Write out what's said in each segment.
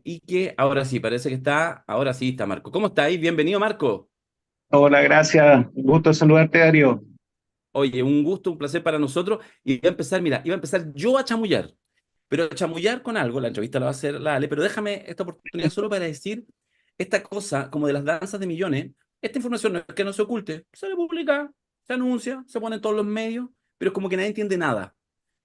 Y que ahora sí, parece que está, ahora sí está Marco. ¿Cómo estáis? Bienvenido, Marco. Hola, gracias. Un gusto saludarte, Darío. Oye, un gusto, un placer para nosotros. Y voy a empezar, mira, iba a empezar yo a chamullar, pero a chamullar con algo, la entrevista la va a hacer la Ale, pero déjame esta oportunidad solo para decir esta cosa como de las danzas de millones. Esta información no es que no se oculte, se le publica, se anuncia, se pone en todos los medios, pero es como que nadie entiende nada.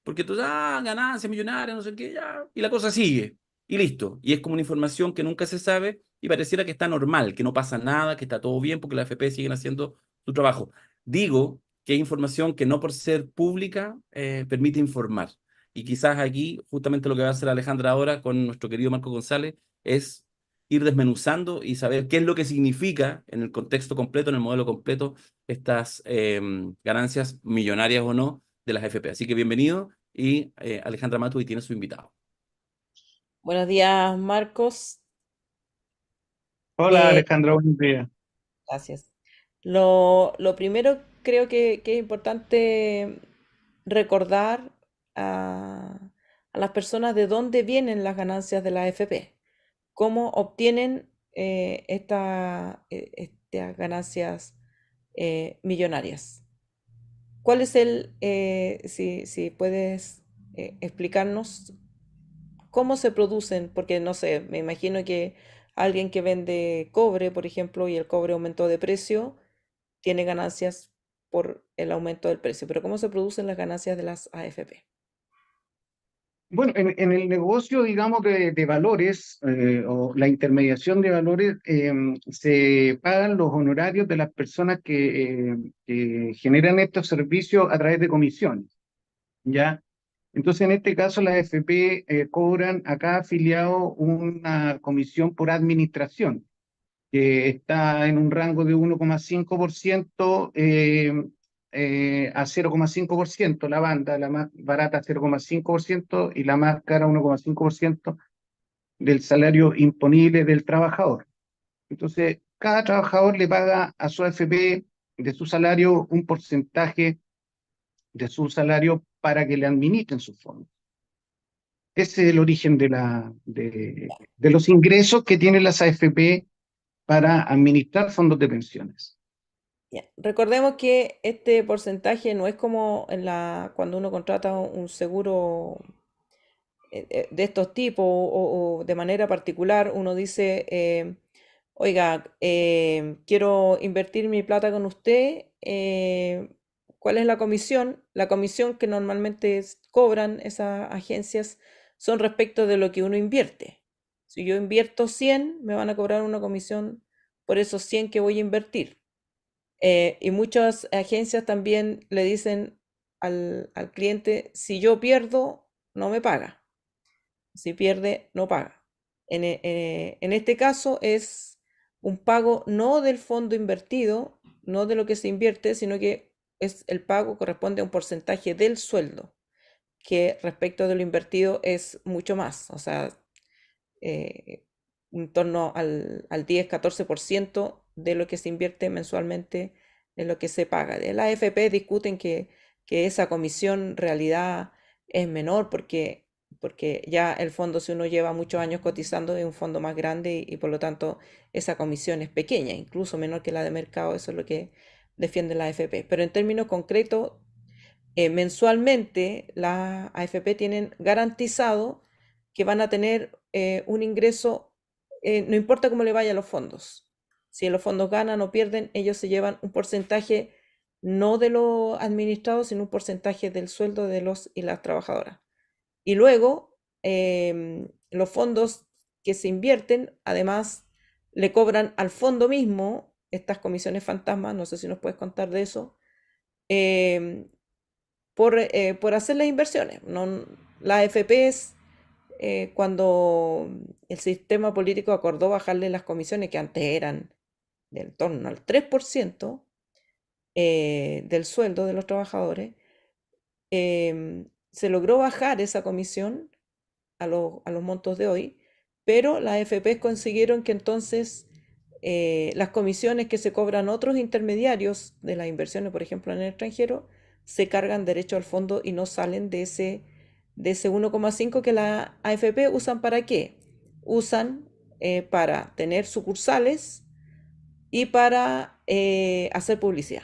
Porque tú, ganancias millonarias, no sé qué, ya, y la cosa sigue, y listo. Y es como una información que nunca se sabe y pareciera que está normal, que no pasa nada, que está todo bien porque las AFP siguen haciendo su trabajo. Digo que hay información que no por ser pública permite informar. Y quizás aquí, justamente lo que va a hacer Alejandra ahora con nuestro querido Marco González, es ir desmenuzando y saber qué es lo que significa en el contexto completo, en el modelo completo, estas ganancias millonarias o no de las AFP. Así que bienvenido y Alejandra Matu y tiene su invitado. Buenos días, Marcos. Hola, Eh, Alejandro, buenos días. Gracias. Lo primero creo que es importante recordar a, a las personas de dónde vienen las ganancias de la AFP, cómo obtienen estas ganancias millonarias. ¿Cuál es si puedes explicarnos cómo se producen? Porque no sé, me imagino que alguien que vende cobre, por ejemplo, y el cobre aumentó de precio, tiene ganancias por el aumento del precio. Pero ¿cómo se producen las ganancias de las AFP? Bueno, en el negocio, digamos, de valores o la intermediación de valores, se pagan los honorarios de las personas que generan estos servicios a través de comisiones, ¿ya? Entonces, en este caso, las AFP cobran a cada afiliado una comisión por administración, que está en un rango de 1,5% a 0,5%, la banda, la más barata 0,5% y la más cara 1,5% del salario imponible del trabajador. Entonces, cada trabajador le paga a su AFP de su salario un porcentaje de su salario para que le administren sus fondos. Ese es el origen de los ingresos que tienen las AFP para administrar fondos de pensiones. Ya. Recordemos que este porcentaje no es como cuando uno contrata un seguro de estos tipos o de manera particular, uno dice, oiga, quiero invertir mi plata con usted, ¿cuál es la comisión? La comisión que normalmente cobran esas agencias son respecto de lo que uno invierte. Si yo invierto 100, me van a cobrar una comisión por esos 100 que voy a invertir. Y muchas agencias también le dicen al cliente, si yo pierdo, no me paga. Si pierde, no paga. En este caso es un pago no del fondo invertido, no de lo que se invierte, sino que es el pago corresponde a un porcentaje del sueldo, que respecto de lo invertido es mucho más, o sea, eh, en torno al 10-14% de lo que se invierte mensualmente en lo que se paga. De la AFP discuten que esa comisión en realidad es menor porque ya el fondo, si uno lleva muchos años cotizando, es un fondo más grande y por lo tanto esa comisión es pequeña, incluso menor que la de mercado, eso es lo que defiende la AFP. Pero en términos concretos, mensualmente las AFP tienen garantizado que van a tener un ingreso, no importa cómo le vaya a los fondos. Si los fondos ganan o pierden, ellos se llevan un porcentaje no de lo administrado, sino un porcentaje del sueldo de los y las trabajadoras. Y luego, los fondos que se invierten, además, le cobran al fondo mismo estas comisiones fantasmas, no sé si nos puedes contar de eso, em, por hacer las inversiones. No, las AFPs, cuando el sistema político acordó bajarle las comisiones, que antes eran del torno al 3% del sueldo de los trabajadores, se logró bajar esa comisión a los montos de hoy, pero las AFPs consiguieron que entonces las comisiones que se cobran otros intermediarios de las inversiones, por ejemplo, en el extranjero, se cargan derecho al fondo y no salen de ese 1,5 que la AFP usan para qué? usan para tener sucursales y para hacer publicidad.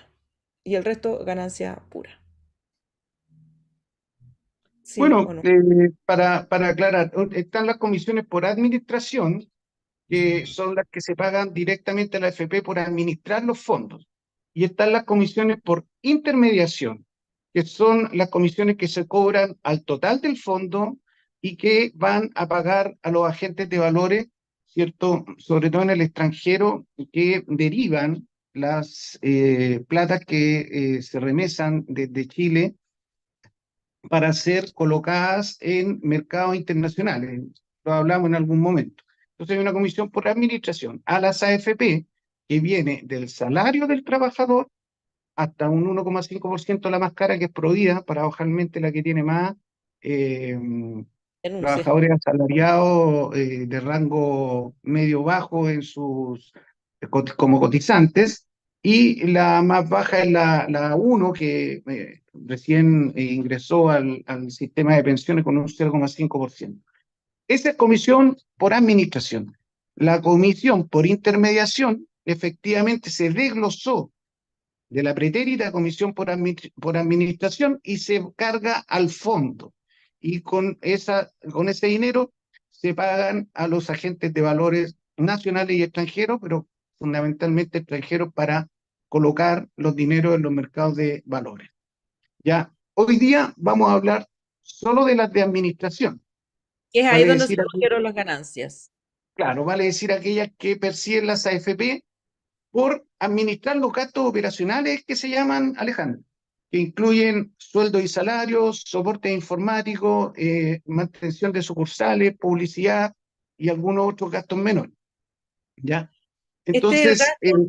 Y el resto ganancia pura. ¿Sí o Bueno, no? para aclarar, están las comisiones por administración, que son las que se pagan directamente a la AFP por administrar los fondos. Y están las comisiones por intermediación, que son las comisiones que se cobran al total del fondo y que van a pagar a los agentes de valores, ¿cierto? Sobre todo en el extranjero, que derivan las platas que se remesan desde Chile para ser colocadas en mercados internacionales. Lo hablamos en algún momento. Entonces hay una comisión por administración a las AFP que viene del salario del trabajador hasta un 1,5% la más cara, que es Provida, paradojalmente la que tiene más eh, Denuncia. trabajadores asalariados de rango medio-bajo en sus, como cotizantes, y la más baja es la 1, que recién ingresó al sistema de pensiones con un 0,5%. Esa es comisión por administración. La comisión por intermediación efectivamente se desglosó de la pretérita comisión por administración y se carga al fondo. Y con ese dinero se pagan a los agentes de valores nacionales y extranjeros, pero fundamentalmente extranjeros, para colocar los dineros en los mercados de valores. Ya, hoy día vamos a hablar solo de las de administración. Que es ahí Vale donde se decir, cogieron las ganancias. claro, vale decir aquellas que perciben las AFP por administrar los gastos operacionales que se llaman, Alejandro, que incluyen sueldos y salarios, soporte informático, mantención de sucursales, publicidad y algunos otros gastos menores. ¿Ya? Este es el Entonces, gasto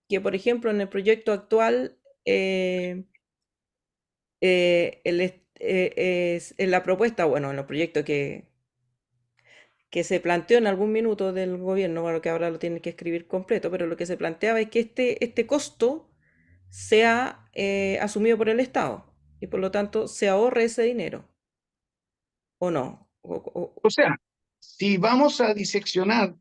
que, por ejemplo, en el proyecto actual, en la propuesta, bueno, en el proyecto que se planteó en algún minuto del gobierno, bueno, que ahora lo tienen que escribir completo, pero lo que se planteaba es que este costo sea asumido por el Estado y por lo tanto se ahorre ese dinero, ¿o no? o sea, si vamos a diseccionar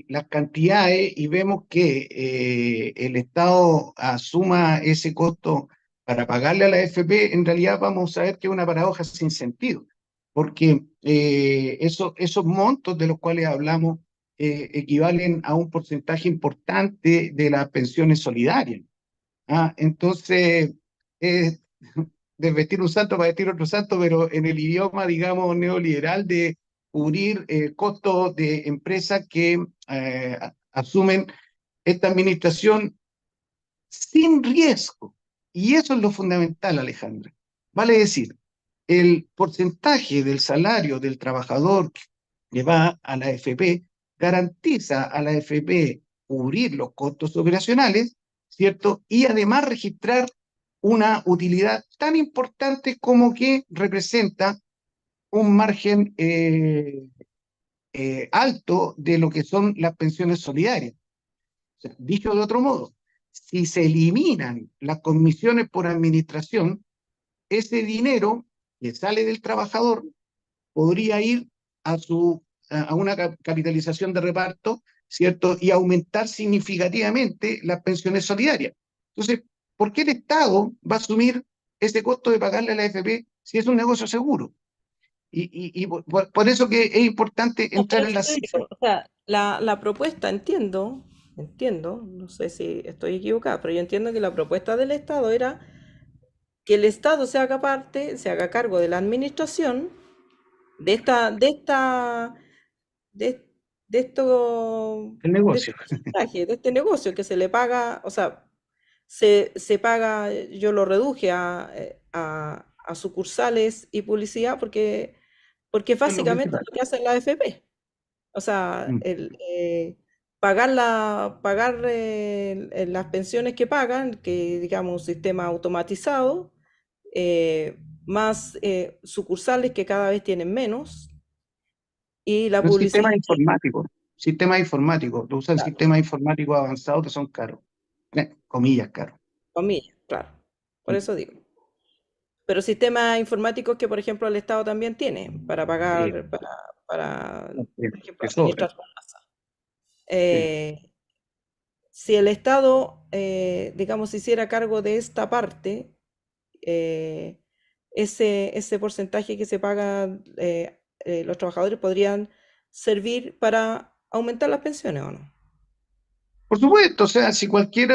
las cantidades y vemos que el Estado asuma ese costo para pagarle a la AFP, en realidad vamos a ver que es una paradoja sin sentido, porque esos montos de los cuales hablamos equivalen a un porcentaje importante de las pensiones solidarias. Entonces, eh, desvestir un santo para vestir otro santo, pero en el idioma, digamos, neoliberal, de cubrir costos de empresas que asumen esta administración sin riesgo. Y eso es lo fundamental, Alejandra. Vale decir, el porcentaje del salario del trabajador que va a la AFP garantiza a la AFP cubrir los costos operacionales, ¿cierto? Y además registrar una utilidad tan importante como que representa un margen alto de lo que son las pensiones solidarias. O sea, dicho de otro modo, si se eliminan las comisiones por administración, ese dinero que sale del trabajador podría ir a una capitalización de reparto, ¿cierto? Y aumentar significativamente las pensiones solidarias. Entonces, ¿por qué el Estado va a asumir ese costo de pagarle a la AFP si es un negocio seguro? Y por eso que es importante No, por entrar en eso las te cifras. digo, o sea, la propuesta, entiendo, no sé si estoy equivocada, pero yo entiendo que la propuesta del Estado era que el Estado se haga cargo de la administración de de, de esto, El de negocio. este porcentaje, de este negocio que se le paga, o sea, se paga, yo lo reduje a sucursales y publicidad porque Es lo básicamente es principal. lo que hace la AFP. O sea, Mm. pagar las pensiones que pagan, que digamos un sistema automatizado, más sucursales que cada vez tienen menos, y la Los publicidad, sistemas informáticos, usan claro, sistemas informáticos avanzados que son caros, comillas caros. comillas, claro, por Mm. eso digo. Pero sistemas informáticos que, por ejemplo, el Estado también tiene para Sí. pagar, para, por ejemplo, que sobra. administrar su casa. Sí. Si el Estado, digamos, se hiciera cargo de esta parte, eh, ese porcentaje que se paga, los trabajadores podrían servir para aumentar las pensiones, ¿o no? Por supuesto, o sea, si cualquier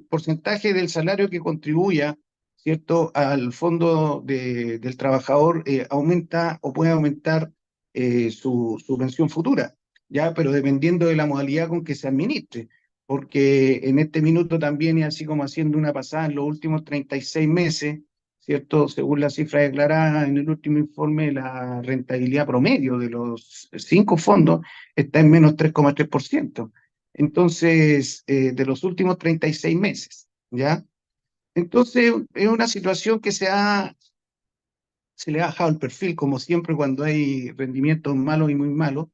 porcentaje del salario que contribuya, ¿cierto?, al fondo del trabajador aumenta o puede aumentar su pensión futura, ¿ya? Pero dependiendo de la modalidad con que se administre, porque en este minuto también, y así como haciendo una pasada en los últimos 36 meses, ¿cierto? Según la cifra declarada en el último informe, la rentabilidad promedio de los 5 fondos está en menos 3,3%. Entonces, de los últimos 36 meses, ¿ya? Entonces, es una situación que se le ha bajado el perfil, como siempre cuando hay rendimientos malos y muy malos.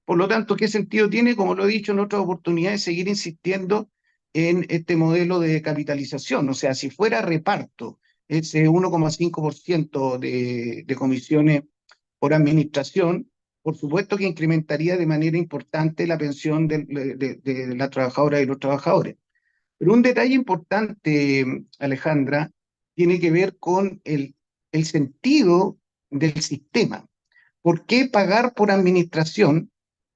Por lo tanto, ¿qué sentido tiene, como lo he dicho en otras oportunidades, seguir insistiendo en este modelo de capitalización? O sea, si fuera reparto, ese 1,5% de comisiones por administración, por supuesto que incrementaría de manera importante la pensión de la trabajadora y los trabajadores. Pero un detalle importante, Alejandra, tiene que ver con el sentido del sistema. ¿Por qué pagar por administración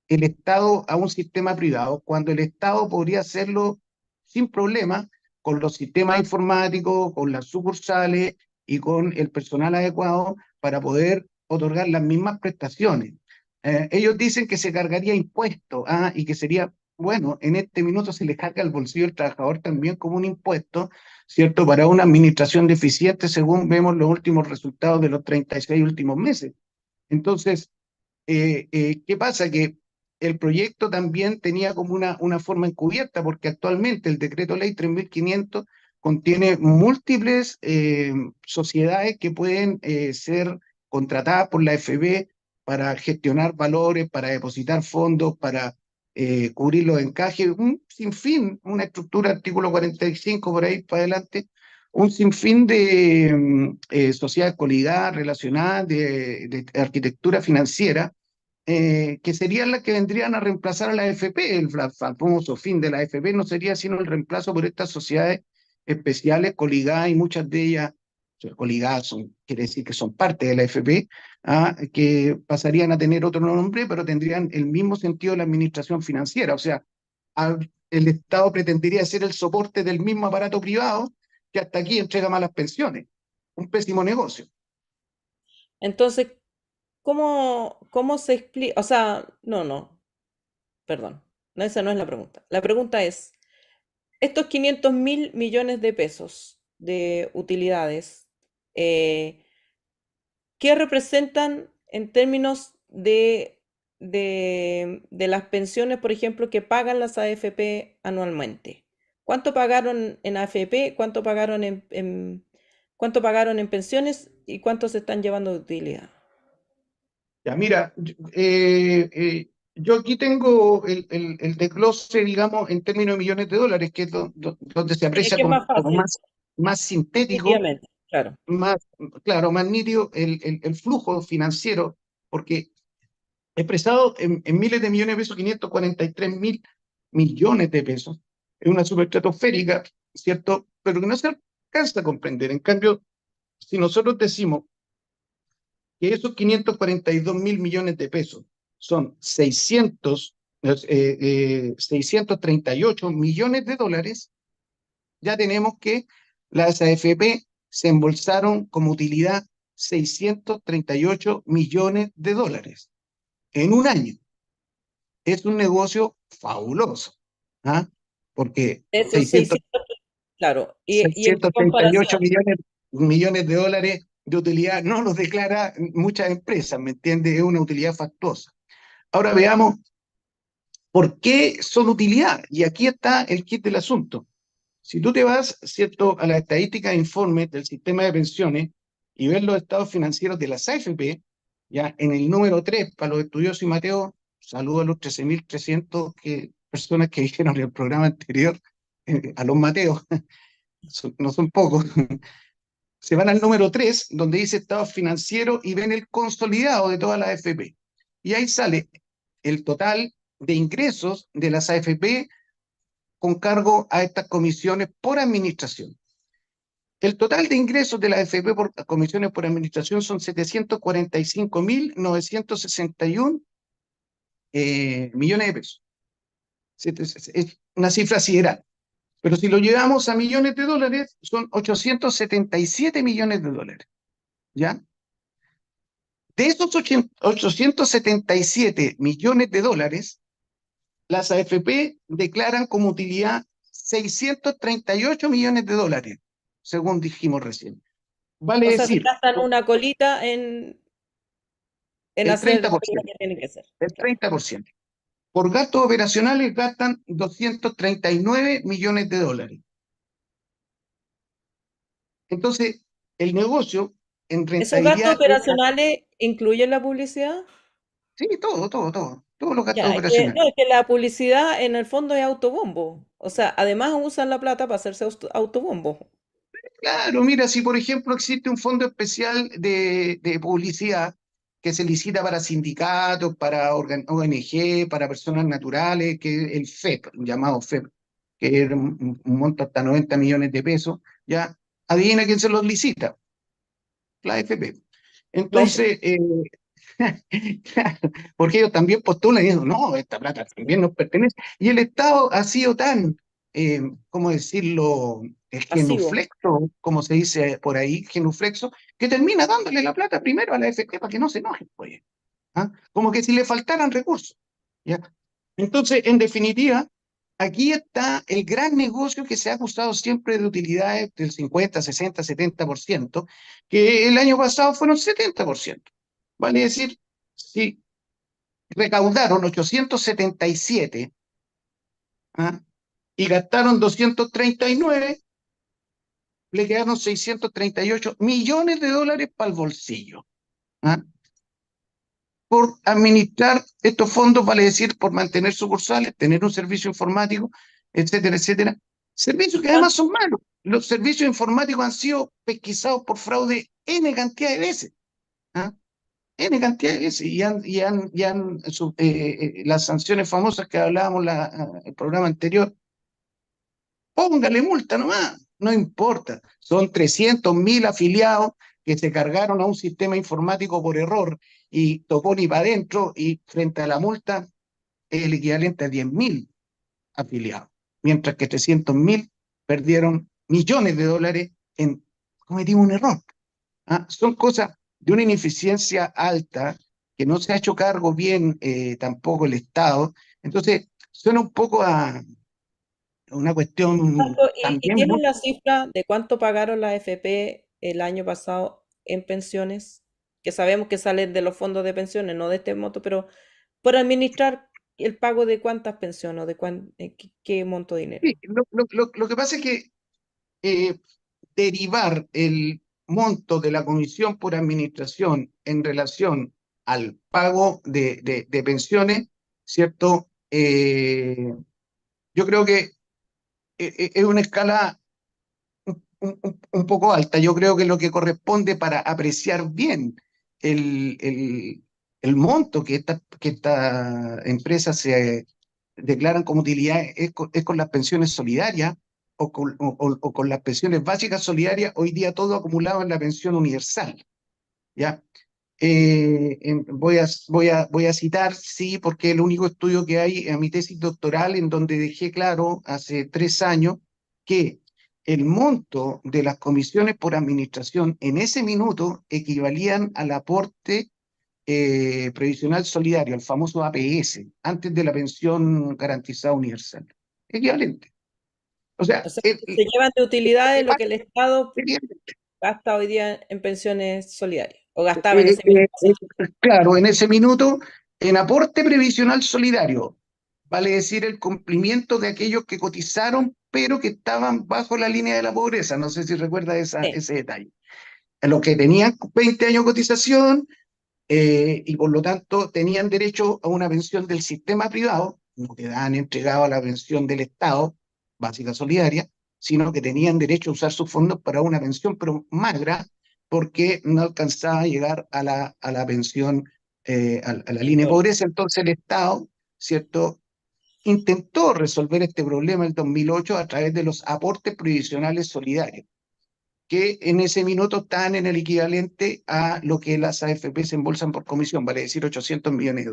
el Estado a un sistema privado cuando el Estado podría hacerlo sin problema con los sistemas informáticos, con las sucursales y con el personal adecuado para poder otorgar las mismas prestaciones? Ellos dicen que se cargaría impuestos y que sería, bueno, en este minuto se le carga al bolsillo del trabajador también como un impuesto, ¿cierto? Para una administración deficiente según vemos los últimos resultados de los 36 últimos meses. Entonces, ¿qué pasa? Que el proyecto también tenía como una forma encubierta, porque actualmente el decreto ley 3500 contiene múltiples sociedades que pueden ser contratadas por la AFP para gestionar valores, para depositar fondos, para cubrir los encajes, un sinfín, una estructura, artículo 45 por ahí para adelante, un sinfín de sociedades coligadas, relacionadas, de arquitectura financiera, que serían las que vendrían a reemplazar a la AFP. El famoso fin de la AFP no sería sino el reemplazo por estas sociedades especiales, coligadas, y muchas de ellas, o sea, coligadas quiere decir que son parte de la AFP, que pasarían a tener otro nombre, pero tendrían el mismo sentido de la administración financiera. O sea, el Estado pretendería ser el soporte del mismo aparato privado que hasta aquí entrega malas pensiones. Un pésimo negocio. Entonces, ¿cómo se explica? O sea, no, perdón, no, esa no es la pregunta. La pregunta es, estos 500.000 millones de pesos de utilidades, eh, ¿qué representan en términos de las pensiones, por ejemplo, que pagan las AFP anualmente? ¿Cuánto pagaron en AFP? ¿Cuánto pagaron en pensiones? ¿Y cuánto se están llevando de utilidad? Ya, mira, yo aquí tengo el desglose, digamos, en términos de millones de dólares, que es donde se Sí, es aprecia que es más como fácil, más sintético, definitivamente, claro. más, claro, más nítido el flujo financiero, porque expresado en miles de millones de pesos, 543.000 millones de pesos, es una suma estratosférica, ¿cierto? Pero que no se alcanza a comprender. En cambio, si nosotros decimos que esos 542.000 millones de pesos son 638 millones de dólares, ya tenemos que las AFP se embolsaron como utilidad 638 millones de dólares en un año. Es un negocio fabuloso, ¿ah? Porque Esos 600, claro. Y en 638 comparación, millones de dólares de utilidad no los declara muchas empresas, ¿me entiendes? Es una utilidad factuosa. Ahora veamos por qué son utilidad. Y aquí está el kit del asunto. Si tú te vas, ¿cierto?, a las estadísticas e informes del sistema de pensiones y ves los estados financieros de las AFP, ya en el número 3, para los estudiosos y Mateo, saludo a los 13.300 personas que dijeron en el programa anterior, a los Mateos, no son pocos. Se van al número 3, donde dice estados financieros, y ven el consolidado de todas las AFP. y ahí sale el total de ingresos de las AFP con cargo a estas comisiones por administración. El total de ingresos de la AFP por comisiones por administración son 745.961 millones de pesos. Es una cifra sideral. Pero si lo llevamos a millones de dólares, son 877 millones de dólares. ¿Ya? De esos 877 millones de dólares, las AFP declaran como utilidad 638 millones de dólares, según dijimos recién. Vale O sea, se decir, gastan una colita en el hacer la pega 30%, que tienen que hacer. el Claro. 30%. Por gastos operacionales gastan 239 millones de dólares. Entonces, el negocio en ¿Esos gastos rentabilidad, operacionales incluyen la publicidad? sí, todos los gastos Ya, no, operacionales. es que la publicidad en el fondo es autobombo. O sea, además usan la plata para hacerse autobombo. Claro, mira, si por ejemplo existe un fondo especial de publicidad que se licita para sindicatos, para ONG, para personas naturales, que es el FEP, llamado FEP, que es un monto hasta 90 millones de pesos, ya, adivina quién se los licita, la FP. Entonces, claro, porque ellos también postulan y dicen, no, esta plata también nos pertenece. Y el Estado ha sido tan, ¿cómo decirlo?, Pasivo. genuflexo, como se dice por ahí, genuflexo, que termina dándole la plata primero a la FP para que no se enojen, pues. ¿Ah? Como que si le faltaran recursos. ¿Ya? Entonces, en definitiva, aquí está el gran negocio que se ha acusado siempre de utilidades del 50, 60, 70%, que el año pasado fueron 70%. Vale decir, si recaudaron 877, ¿ah?, y gastaron 239, le quedaron 638 millones de dólares para el bolsillo. ¿Ah? Por administrar estos fondos, vale decir, por mantener sucursales, tener un servicio informático, etcétera, etcétera. Servicios ¿Y que además son malos. Los servicios informáticos han sido pesquisados por fraude N cantidad de veces. ¿Ah? N cantidad de veces. Las sanciones famosas que hablábamos el programa anterior, póngale multa nomás, no importa. Son 300.000 afiliados que se cargaron a un sistema informático por error y tocó ni para adentro, y frente a la multa es el equivalente a 10.000 afiliados, mientras que 300.000 perdieron millones de dólares en cometimos un error. ¿Ah? Son cosas de una ineficiencia alta que no se ha hecho cargo bien tampoco el Estado. Entonces, suena un poco a una cuestión y también tienen muy... la cifra de cuánto pagaron la AFP el año pasado en pensiones? Que sabemos que salen de los fondos de pensiones, no de este monto, pero por administrar el pago de cuántas pensiones o de qué monto de dinero. Sí, lo que pasa es que eh, derivar el monto de la comisión por administración en relación al pago de pensiones, ¿cierto? Yo creo que es una escala un poco alta. Yo creo que lo que corresponde para apreciar bien el monto que esta empresa se declaran como utilidad es con las pensiones solidarias o con las pensiones básicas solidarias, hoy día todo acumulado en la pensión universal. ¿Ya? Voy a citar, sí, porque es el único estudio que hay en mi tesis doctoral, en donde dejé claro hace 3 años que el monto de las comisiones por administración en ese minuto equivalían al aporte previsional solidario, el famoso APS, antes de la pensión garantizada universal. Equivalente. O sea, O sea, se llevan de utilidades lo que el Estado equivalente. gasta hoy día en pensiones solidarias, o gastaba en ese mismo Claro, en ese minuto, en aporte previsional solidario, vale decir el cumplimiento de aquellos que cotizaron, pero que estaban bajo la línea de la pobreza. No sé si recuerda sí. ese detalle. A los que tenían 20 años de cotización y por lo tanto tenían derecho a una pensión del sistema privado, no quedaban entregados a la pensión del Estado, básica solidaria, sino que tenían derecho a usar sus fondos para una pensión, pero magra, porque no alcanzaba a llegar a la pensión a la línea de pobreza. Entonces el Estado, ¿cierto?, intentó resolver este problema en el 2008 a través de los aportes previsionales solidarios, que en ese minuto están en el equivalente a lo que las AFP se embolsan por comisión, vale decir $800 millones.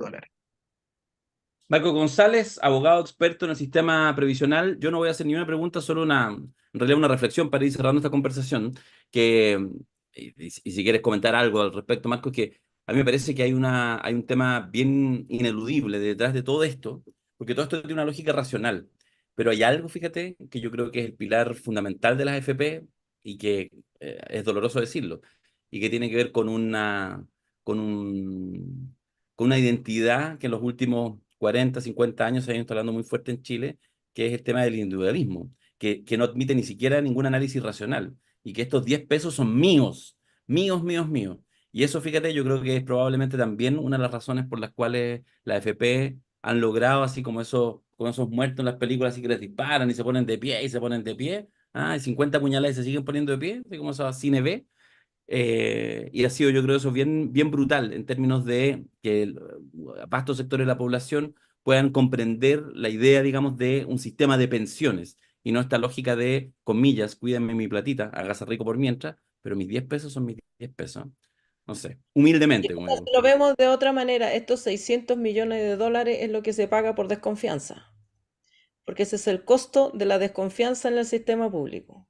Marco González, abogado experto en el sistema previsional. Yo no voy a hacer ni una pregunta, solo en realidad una reflexión para ir cerrando esta conversación. Y si quieres comentar algo al respecto, Marco, es que a mí me parece que hay un tema bien ineludible detrás de todo esto, porque todo esto tiene una lógica racional. Pero hay algo, fíjate, que yo creo que es el pilar fundamental de las AFP y que es doloroso decirlo, y que tiene que ver con un, con una identidad que en los últimos 40, 50 años se ha ido instalando muy fuerte en Chile, que es el tema del individualismo, que no admite ni siquiera ningún análisis racional, y que estos 10 pesos son míos, míos, míos, míos. Y eso, fíjate, yo creo que es probablemente también una de las razones por las cuales la FP han logrado, así como con esos muertos en las películas, así que les disparan y se ponen de pie y se ponen de pie, y 50 puñaladas y se siguen poniendo de pie, así como esos cine B. Y ha sido, yo creo, eso bien, bien brutal en términos de que vastos sectores de la población puedan comprender la idea, digamos, de un sistema de pensiones y no esta lógica de, comillas, cuídenme mi platita, hágase rico por mientras, pero mis 10 pesos son mis 10 pesos. No sé, humildemente, como digo. Lo vemos de otra manera, estos 600 millones de dólares es lo que se paga por desconfianza, porque ese es el costo de la desconfianza en el sistema público.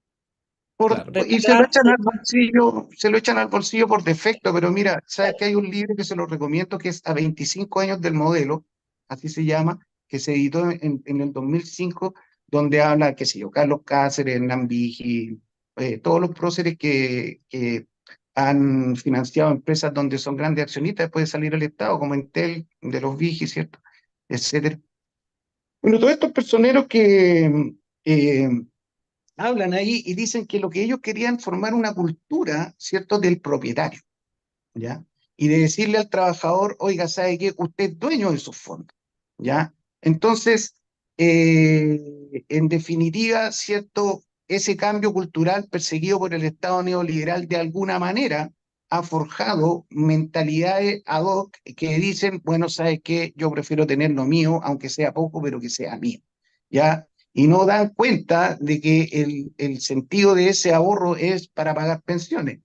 Claro. Y se lo Recuperar, echan al bolsillo, se lo echan al bolsillo por defecto, pero mira, sabes que hay un libro que se lo recomiendo que es A 25 años del modelo, así se llama, que se editó en el 2005, donde habla, qué sé yo, Carlos Cáceres, Hernán Vigi, todos los próceres que han financiado empresas donde son grandes accionistas después de salir el Estado, como Entel, de los Vigi, ¿cierto?, etcétera. Bueno, todos estos personeros que eh, hablan ahí y dicen que lo que ellos querían formar una cultura, ¿cierto?, del propietario, ¿ya? Y de decirle al trabajador, oiga, ¿sabe qué? Usted es dueño de sus fondos, ¿ya? Entonces, en definitiva, ¿cierto?, ese cambio cultural perseguido por el Estado neoliberal de alguna manera ha forjado mentalidades ad hoc que dicen, bueno, ¿sabe qué? Yo prefiero tener lo mío, aunque sea poco, pero que sea mío, ¿ya? Y no dan cuenta de que el sentido de ese ahorro es para pagar pensiones.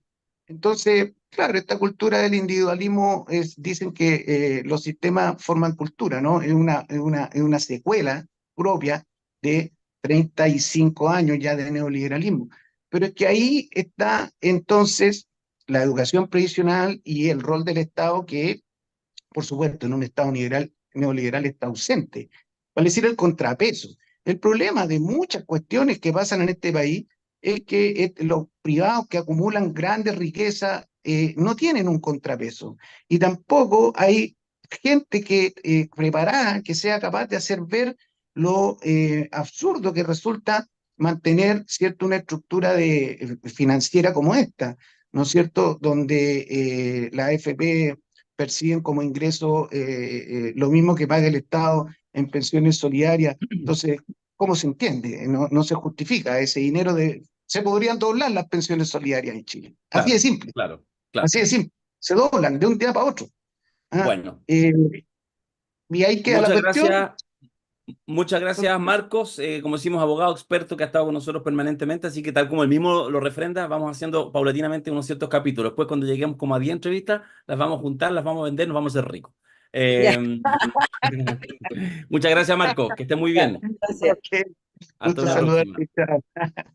Entonces, claro, esta cultura del individualismo dicen que los sistemas forman cultura, ¿no? Es una secuela propia de 35 años ya de neoliberalismo. Pero es que ahí está entonces la educación previsional y el rol del Estado que, por supuesto, en un Estado neoliberal está ausente. Vale decir, el contrapeso. El problema de muchas cuestiones que pasan en este país es que los privados que acumulan grandes riquezas no tienen un contrapeso. Y tampoco hay gente preparada que sea capaz de hacer ver lo absurdo que resulta mantener, ¿cierto?, una estructura financiera como esta, ¿no es cierto?, donde la AFP perciben como ingreso lo mismo que paga el Estado en pensiones solidarias. Entonces, ¿cómo se entiende? No se justifica ese dinero Se podrían doblar las pensiones solidarias en Chile. Así de Claro, simple, claro, claro. así de simple. Se doblan de un día para otro. ¿Ah? Bueno, Y ahí queda la muchas cuestión. gracias. Muchas gracias, Marcos. Como decimos, abogado experto que ha estado con nosotros permanentemente, así que tal como el mismo lo refrenda, vamos haciendo paulatinamente unos ciertos capítulos. Después, cuando lleguemos como a 10 entrevistas, las vamos a juntar, las vamos a vender, nos vamos a hacer ricos. ya, Eh, Muchas gracias, Marcos. Que esté muy ya, bien. gracias. Ok, Hasta gusto una próxima. saludarte. Chao.